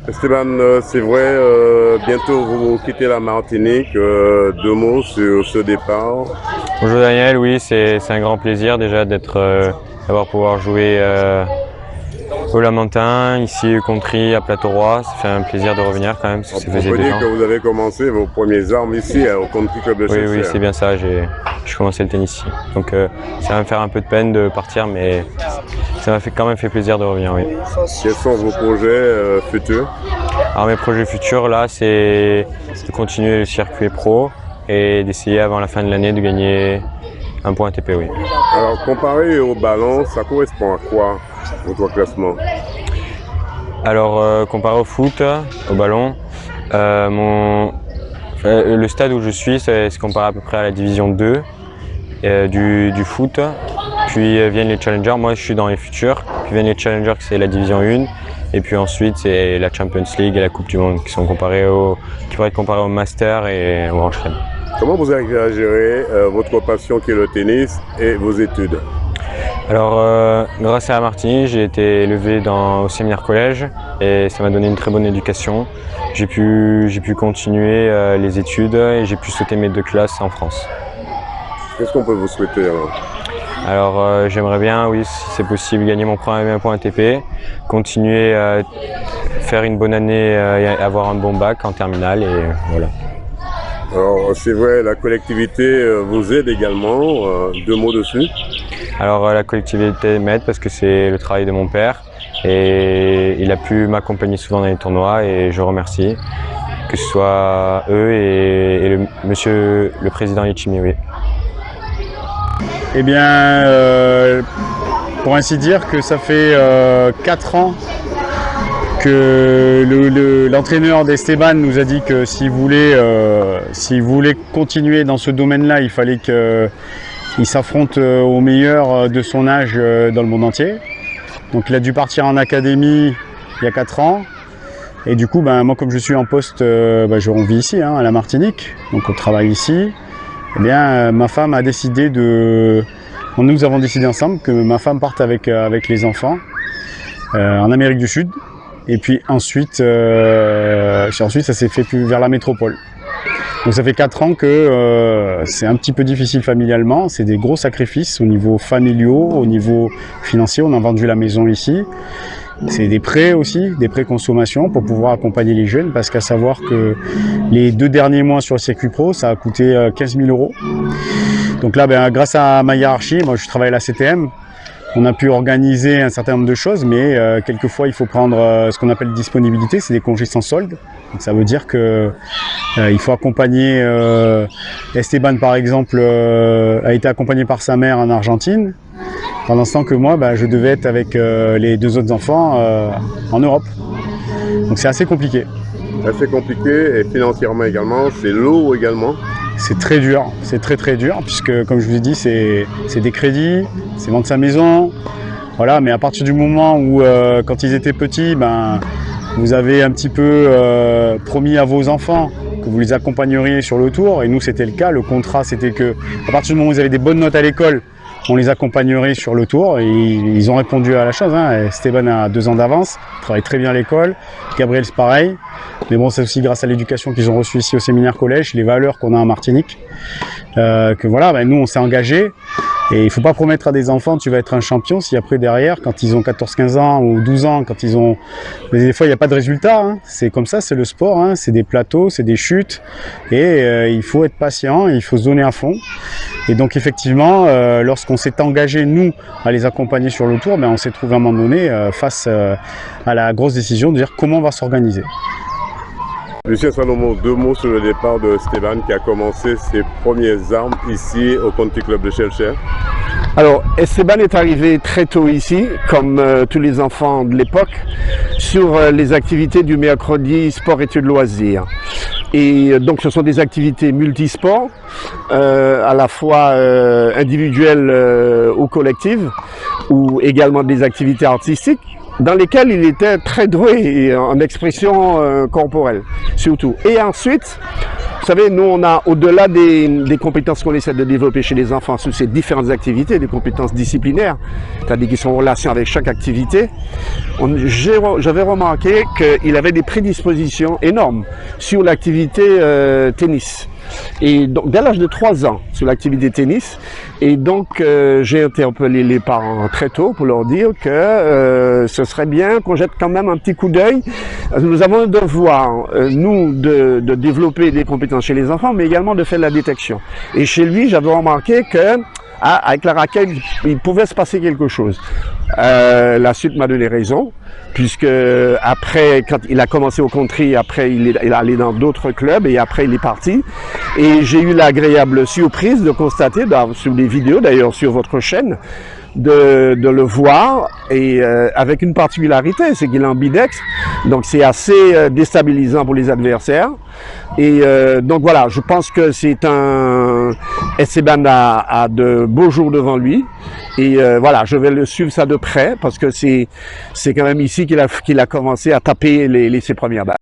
Esteban, c'est vrai, bientôt vous quittez la Martinique. Deux mots sur ce départ. Bonjour Daniel, oui, c'est un grand plaisir déjà d'avoir pouvoir jouer au Lamentin, ici au Country, à Plateau-Roi. Ça fait un plaisir de revenir quand même, parce que ça On faisait peut 2 dire ans. que vous avez commencé vos premières armes ici au Country Club de Oui, Chelsea. oui, c'est bien ça, j'ai commencé le tennis ici. Donc ça va me faire un peu de peine de partir, mais ça m'a quand même fait plaisir de revenir, oui. Quels sont vos projets futurs? Alors mes projets futurs là, c'est de continuer le circuit pro et d'essayer avant la fin de l'année de gagner un point ATP, oui. Alors, comparé au ballon, ça correspond à quoi, votre classement? Alors comparé au foot, au ballon, le stade où je suis, c'est comparé à peu près à la division 2 du foot. Puis viennent les challengers, moi je suis dans les futurs. Puis viennent les challengers, c'est la division 1. Et puis ensuite, c'est la Champions League et la Coupe du Monde qui pourraient être comparés au Master et au Grand Chelem. Comment vous arrivez à gérer votre passion qui est le tennis et vos études? Alors, grâce à la Martinique, j'ai été élevé au séminaire collège et ça m'a donné une très bonne éducation. J'ai pu continuer les études et j'ai pu sauter mes 2 classes en France. Qu'est-ce qu'on peut vous souhaiter alors? Alors, j'aimerais bien, oui, si c'est possible, gagner mon premier point ATP, continuer à faire une bonne année et avoir un bon bac en terminale et voilà. Alors, c'est vrai, la collectivité vous aide également. Deux mots dessus. Alors, la collectivité m'aide parce que c'est le travail de mon père et il a pu m'accompagner souvent dans les tournois et je remercie, que ce soit eux et monsieur le président Ichimi, oui. Eh bien, pour ainsi dire que ça fait 4 ans que l'entraîneur d'Esteban nous a dit que s'il voulait continuer dans ce domaine-là, il fallait qu'il s'affronte aux meilleurs de son âge dans le monde entier. Donc il a dû partir en académie il y a 4 ans. Et du coup, moi comme je suis en poste, on vit ici, à la Martinique, donc on travaille ici. Eh bien, ma femme a décidé nous avons décidé ensemble que ma femme parte avec les enfants en Amérique du Sud. Et puis ensuite ça s'est fait plus vers la métropole. Donc ça fait 4 ans que c'est un petit peu difficile familialement. C'est des gros sacrifices au niveau familiaux, au niveau financier. On a vendu la maison ici. C'est des prêts aussi, des prêts consommation pour pouvoir accompagner les jeunes, parce qu'à savoir que les 2 derniers mois sur le circuit pro, ça a coûté 15 000 €. Donc là, grâce à ma hiérarchie, moi je travaille à la CTM, on a pu organiser un certain nombre de choses, mais quelquefois il faut prendre ce qu'on appelle disponibilité, c'est des congés sans solde. Donc ça veut dire que il faut accompagner, Esteban par exemple a été accompagné par sa mère en Argentine, pendant ce temps que moi je devais être avec les 2 autres enfants en Europe. Donc c'est assez compliqué. Assez compliqué et financièrement également, c'est lourd également. C'est très dur, c'est très dur, puisque comme je vous ai dit, c'est des crédits, c'est vendre sa maison, voilà. Mais à partir du moment où, quand ils étaient petits, vous avez un petit peu promis à vos enfants que vous les accompagneriez sur le tour, et nous c'était le cas. Le contrat c'était que à partir du moment où ils avaient des bonnes notes à l'école, on les accompagnerait sur le tour, et ils ont répondu à la chose. Esteban a 2 ans d'avance, travaille très bien à l'école, Gabriel c'est pareil. Mais bon, c'est aussi grâce à l'éducation qu'ils ont reçue ici au séminaire collège, les valeurs qu'on a en Martinique, que voilà, nous on s'est engagés. Et il ne faut pas promettre à des enfants tu vas être un champion si après derrière, quand ils ont 14-15 ans ou 12 ans, quand ils ont... Mais des fois il n'y a pas de résultat, c'est comme ça, c'est le sport, c'est des plateaux, c'est des chutes, et il faut être patient, il faut se donner à fond. Et donc effectivement, lorsqu'on s'est engagé nous à les accompagner sur le tour, on s'est trouvé à un moment donné face à la grosse décision de dire comment on va s'organiser. Lucien Salomon, 2 mots sur le départ de Esteban qui a commencé ses premières armes ici au Country Club de Chelsea. Alors, Esteban est arrivé très tôt ici, comme tous les enfants de l'époque, sur les activités du mercredi sport-études loisirs. Et donc, ce sont des activités multisports, à la fois individuelles ou collectives, ou également des activités artistiques, dans lesquels il était très doué en expression corporelle, surtout. Et ensuite, vous savez, nous, on a, au-delà des compétences qu'on essaie de développer chez les enfants sur ces différentes activités, des compétences disciplinaires, c'est-à-dire qui sont en relation avec chaque activité, j'avais remarqué qu'il avait des prédispositions énormes sur l'activité tennis. Et donc, dès l'âge de 3 ans, sur l'activité tennis, et donc j'ai interpellé les parents très tôt pour leur dire que ce serait bien qu'on jette quand même un petit coup d'œil. Nous avons le devoir, nous, de développer des compétences chez les enfants, mais également de faire la détection. Et chez lui, j'avais remarqué que avec la raquette, il pouvait se passer quelque chose. La suite m'a donné raison, puisque après, quand il a commencé au country, après il est allé dans d'autres clubs et après il est parti. Et j'ai eu l'agréable surprise de constater, sur des vidéos d'ailleurs sur votre chaîne, de le voir, et avec une particularité, c'est qu'il est ambidex, donc c'est assez déstabilisant pour les adversaires. Et donc voilà, je pense que c'est un Esteban a de beaux jours devant lui, et voilà, je vais le suivre ça de près parce que c'est quand même ici qu'il a commencé à taper ses premières balles.